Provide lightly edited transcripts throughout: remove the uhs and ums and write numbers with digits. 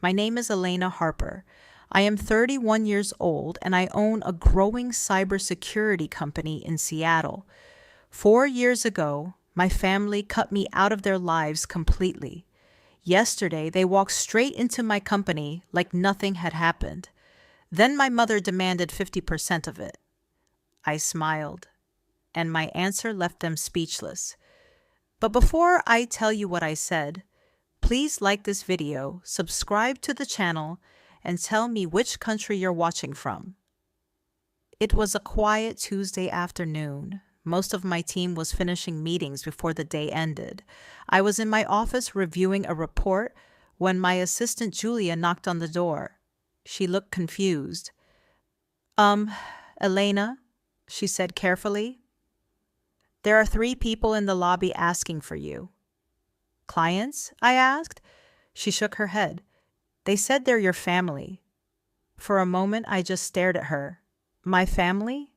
My name is Elena Harper. I am 31 years old and I own a growing cybersecurity company in Seattle. 4 years ago, my family cut me out of their lives completely. Yesterday, they walked straight into my company like nothing had happened. Then my mother demanded 50% of it. I smiled, and my answer left them speechless. But before I tell you what I said, please like this video, subscribe to the channel, and tell me which country you're watching from. It was a quiet Tuesday afternoon. Most of my team was finishing meetings before the day ended. I was in my office reviewing a report when my assistant Julia knocked on the door. She looked confused. Elena, she said carefully, there are 3 people in the lobby asking for you. Clients? I asked. She shook her head. They said they're your family. For a moment, I just stared at her. My family?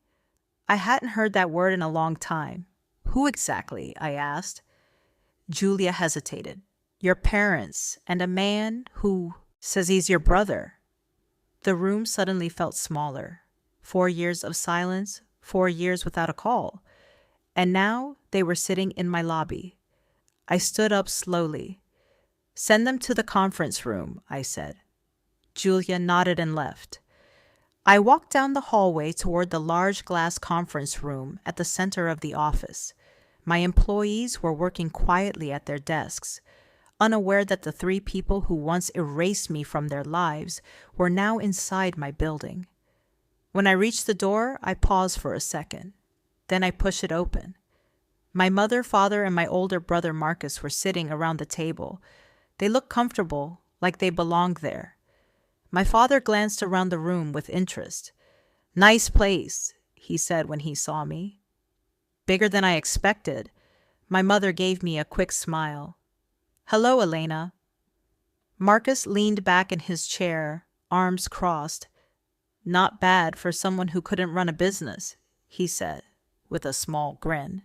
I hadn't heard that word in a long time. Who exactly? I asked. Julia hesitated. Your parents and a man who says he's your brother. The room suddenly felt smaller. 4 years of silence, 4 years without a call. And now they were sitting in my lobby. I stood up slowly. Send them to the conference room, I said. Julia nodded and left. I walked down the hallway toward the large glass conference room at the center of the office. My employees were working quietly at their desks, unaware that the 3 people who once erased me from their lives were now inside my building. When I reached the door, I paused for a second. Then I pushed it open. My mother, father, and my older brother Marcus were sitting around the table. They looked comfortable, like they belonged there. My father glanced around the room with interest. Nice place, he said when he saw me. Bigger than I expected. My mother gave me a quick smile. Hello, Elena. Marcus leaned back in his chair, arms crossed. Not bad for someone who couldn't run a business, he said, with a small grin.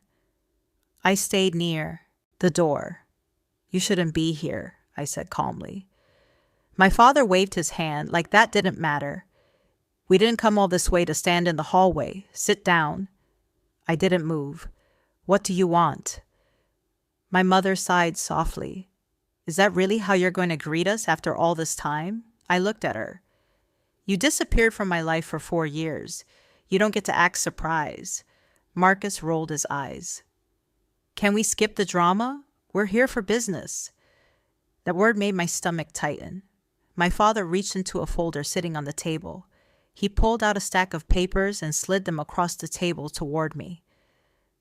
I stayed near the door. You shouldn't be here, I said calmly. My father waved his hand like that didn't matter. We didn't come all this way to stand in the hallway. Sit down. I didn't move. What do you want? My mother sighed softly. Is that really how you're going to greet us after all this time? I looked at her. You disappeared from my life for 4 years. You don't get to act surprised. Marcus rolled his eyes. Can we skip the drama? We're here for business. That word made my stomach tighten. My father reached into a folder sitting on the table. He pulled out a stack of papers and slid them across the table toward me.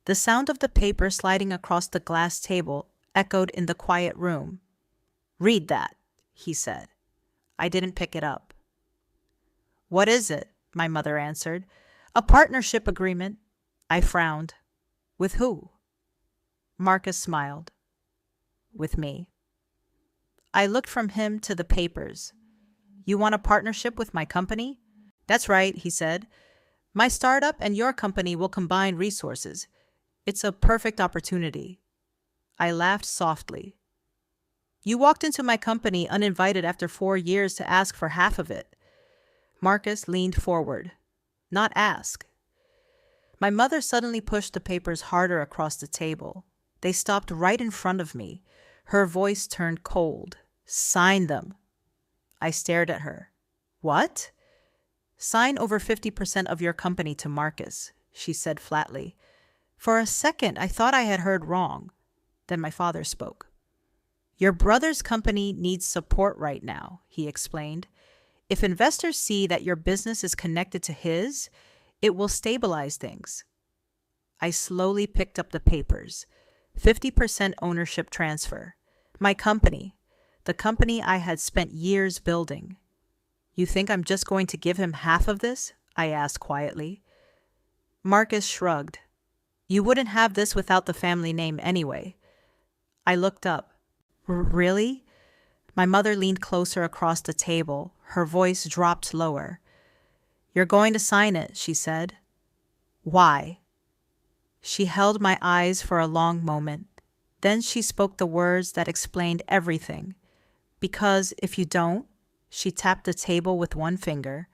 The sound of the paper sliding across the glass table echoed in the quiet room. Read that, he said. I didn't pick it up. What is it? My mother answered. A partnership agreement. I frowned. With who? Marcus smiled. With me. I looked from him to the papers. You want a partnership with my company? That's right, he said. My startup and your company will combine resources. It's a perfect opportunity. I laughed softly. You walked into my company uninvited after 4 years to ask for half of it. Marcus leaned forward. Not ask. My mother suddenly pushed the papers harder across the table. They stopped right in front of me. Her voice turned cold. Sign them. I stared at her. What? Sign over 50% of your company to Marcus, she said flatly. For a second, I thought I had heard wrong. Then my father spoke. Your brother's company needs support right now, he explained. If investors see that your business is connected to his, it will stabilize things. I slowly picked up the papers. 50% ownership transfer. My company. The company I had spent years building. You think I'm just going to give him half of this? I asked quietly. Marcus shrugged. You wouldn't have this without the family name anyway. I looked up. Really? My mother leaned closer across the table. Her voice dropped lower. You're going to sign it, she said. Why? She held my eyes for a long moment. Then she spoke the words that explained everything. Because if you don't, She tapped the table with one finger.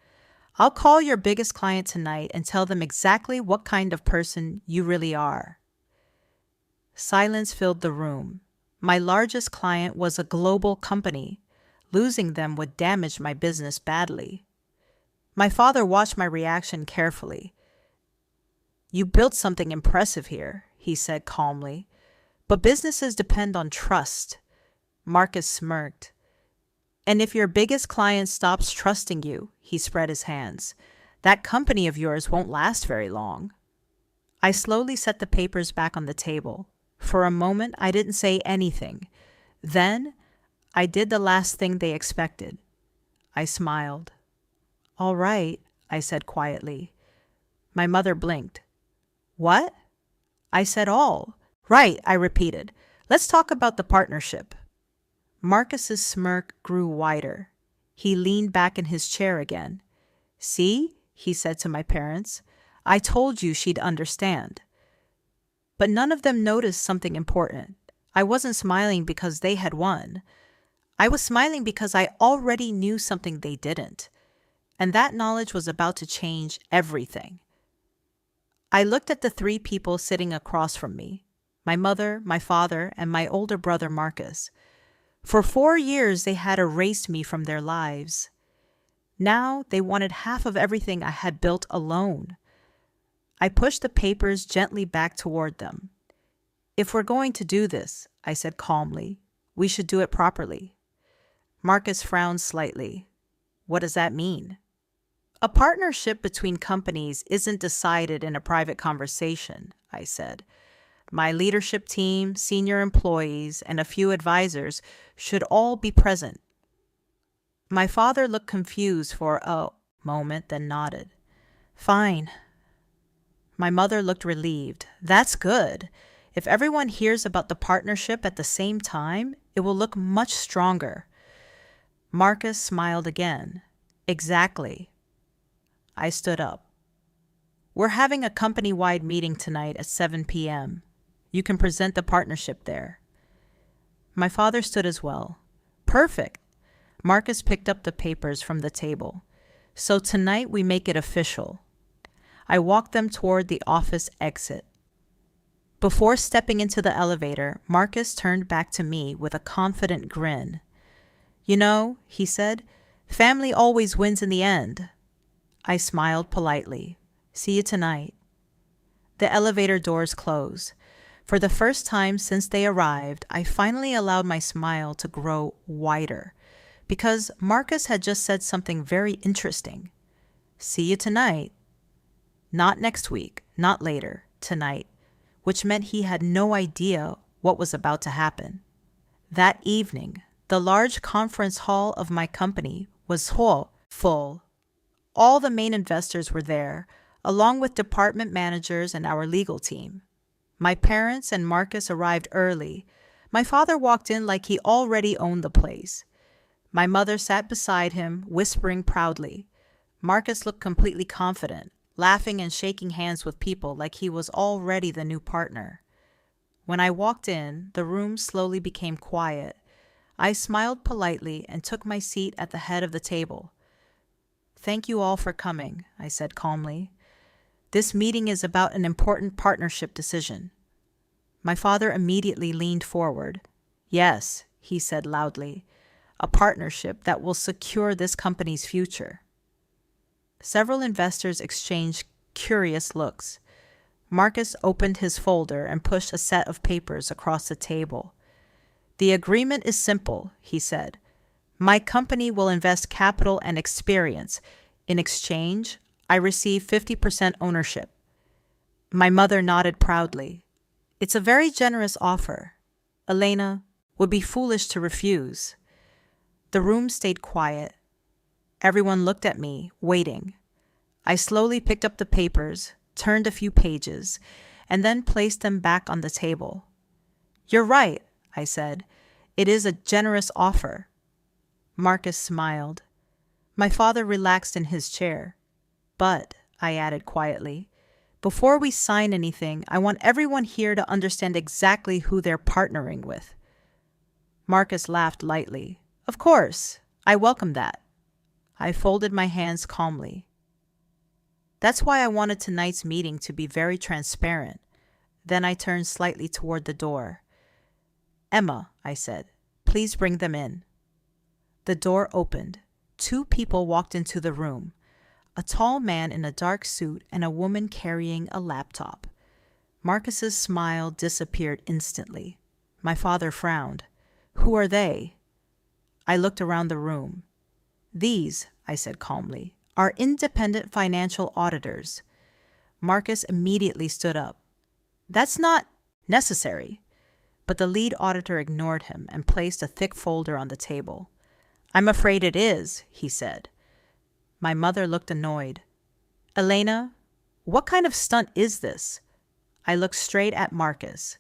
I'll call your biggest client tonight and tell them exactly what kind of person you really are. Silence filled the room. My largest client was a global company. Losing them would damage my business badly. My father watched my reaction carefully. You built something impressive here, he said calmly. But businesses depend on trust. Marcus smirked. And if your biggest client stops trusting you, he spread his hands, that company of yours won't last very long. I slowly set the papers back on the table. For a moment, I didn't say anything. Then, I did the last thing they expected. I smiled. All right, I said quietly. My mother blinked. What? I said all. Right, I repeated. Let's talk about the partnership. Marcus's smirk grew wider. He leaned back in his chair again. See, he said to my parents, I told you she'd understand. But none of them noticed something important. I wasn't smiling because they had won. I was smiling because I already knew something they didn't. And that knowledge was about to change everything. I looked at the three people sitting across from me, my mother, my father, and my older brother Marcus. For 4 years, they had erased me from their lives. Now they wanted half of everything I had built alone. I pushed the papers gently back toward them. If we're going to do this, I said calmly, we should do it properly. Marcus frowned slightly. What does that mean? A partnership between companies isn't decided in a private conversation, I said. My leadership team, senior employees, and a few advisors should all be present. My father looked confused for a moment, then nodded. Fine. My mother looked relieved. That's good. If everyone hears about the partnership at the same time, it will look much stronger. Marcus smiled again. Exactly. I stood up. We're having a company-wide meeting tonight at 7 p.m. You can present the partnership there. My father stood as well. Perfect. Marcus picked up the papers from the table. So tonight we make it official. I walked them toward the office exit. Before stepping into the elevator, Marcus turned back to me with a confident grin. You know, he said, family always wins in the end. I smiled politely. See you tonight. The elevator doors closed. For the first time since they arrived, I finally allowed my smile to grow wider, because Marcus had just said something very interesting. See you tonight. Not next week, not later, tonight, which meant he had no idea what was about to happen. That evening, the large conference hall of my company was full. All the main investors were there, along with department managers and our legal team. My parents and Marcus arrived early. My father walked in like he already owned the place. My mother sat beside him, whispering proudly. Marcus looked completely confident, laughing and shaking hands with people like he was already the new partner. When I walked in, the room slowly became quiet. I smiled politely and took my seat at the head of the table. Thank you all for coming, I said calmly. This meeting is about an important partnership decision. My father immediately leaned forward. Yes, he said loudly, a partnership that will secure this company's future. Several investors exchanged curious looks. Marcus opened his folder and pushed a set of papers across the table. The agreement is simple, he said. My company will invest capital and experience. In exchange, I receive 50% ownership. My mother nodded proudly. It's a very generous offer. Elena would be foolish to refuse. The room stayed quiet. Everyone looked at me, waiting. I slowly picked up the papers, turned a few pages, and then placed them back on the table. You're right, I said. It is a generous offer. Marcus smiled. My father relaxed in his chair. But, I added quietly, before we sign anything, I want everyone here to understand exactly who they're partnering with. Marcus laughed lightly. Of course, I welcome that. I folded my hands calmly. That's why I wanted tonight's meeting to be very transparent. Then I turned slightly toward the door. Emma, I said, please bring them in. The door opened. Two people walked into the room. A tall man in a dark suit and a woman carrying a laptop. Marcus's smile disappeared instantly. My father frowned. Who are they? I looked around the room. These, I said calmly, are independent financial auditors. Marcus immediately stood up. That's not necessary. But the lead auditor ignored him and placed a thick folder on the table. I'm afraid it is, he said. My mother looked annoyed. Elena, what kind of stunt is this? I looked straight at Marcus.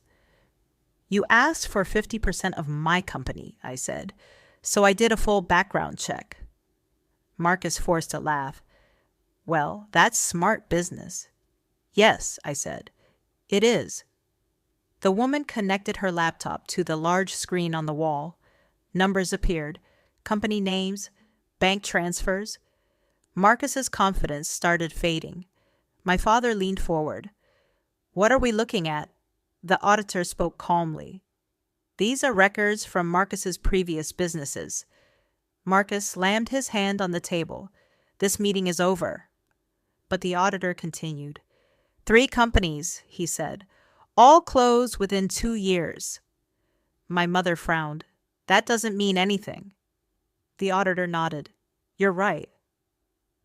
You asked for 50% of my company, I said, so I did a full background check. Marcus forced a laugh. Well, that's smart business. Yes, I said. It is. The woman connected her laptop to the large screen on the wall. Numbers appeared, company names, bank transfers. Marcus's confidence started fading. My father leaned forward. What are we looking at? The auditor spoke calmly. These are records from Marcus's previous businesses. Marcus slammed his hand on the table. This meeting is over. But the auditor continued. 3 companies, he said, all closed within 2 years. My mother frowned. That doesn't mean anything. The auditor nodded. You're right.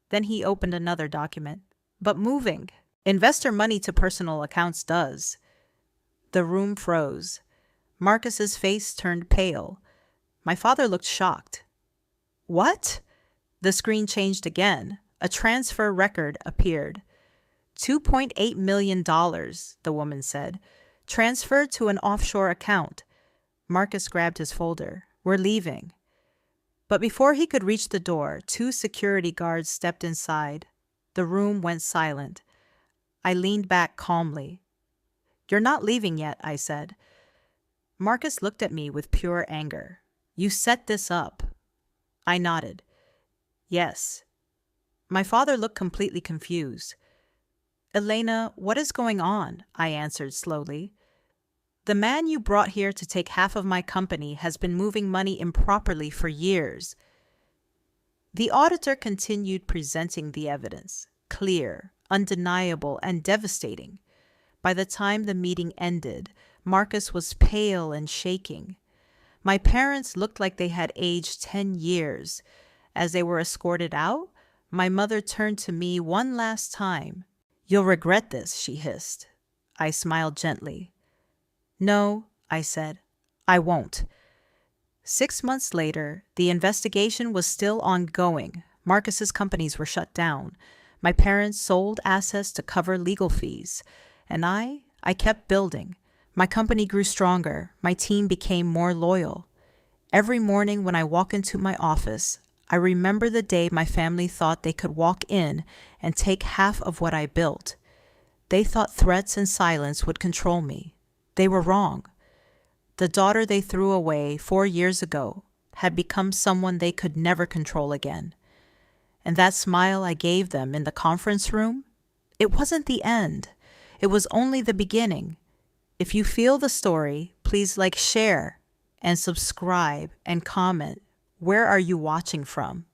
Then he opened another document. But moving investor money to personal accounts does. The room froze. Marcus's face turned pale. My father looked shocked. What? The screen changed again. A transfer record appeared. $2.8 million, the woman said. Transferred to an offshore account. Marcus grabbed his folder. We're leaving. But before he could reach the door, 2 security guards stepped inside. The room went silent. I leaned back calmly. You're not leaving yet, I said. Marcus looked at me with pure anger. You set this up. I nodded. Yes. My father looked completely confused. Elena, what is going on? I answered slowly. The man you brought here to take half of my company has been moving money improperly for years. The auditor continued presenting the evidence, clear, undeniable, and devastating. By the time the meeting ended, Marcus was pale and shaking. My parents looked like they had aged 10 years. As they were escorted out, my mother turned to me one last time. You'll regret this, she hissed. I smiled gently. No, I said, I won't. 6 months later, the investigation was still ongoing. Marcus's companies were shut down. My parents sold assets to cover legal fees. And I kept building. My company grew stronger. My team became more loyal. Every morning when I walk into my office, I remember the day my family thought they could walk in and take half of what I built. They thought threats and silence would control me. They were wrong. The daughter they threw away 4 years ago had become someone they could never control again. And that smile I gave them in the conference room, it wasn't the end. It was only the beginning. If you feel the story, please share, and subscribe, and comment. Where are you watching from?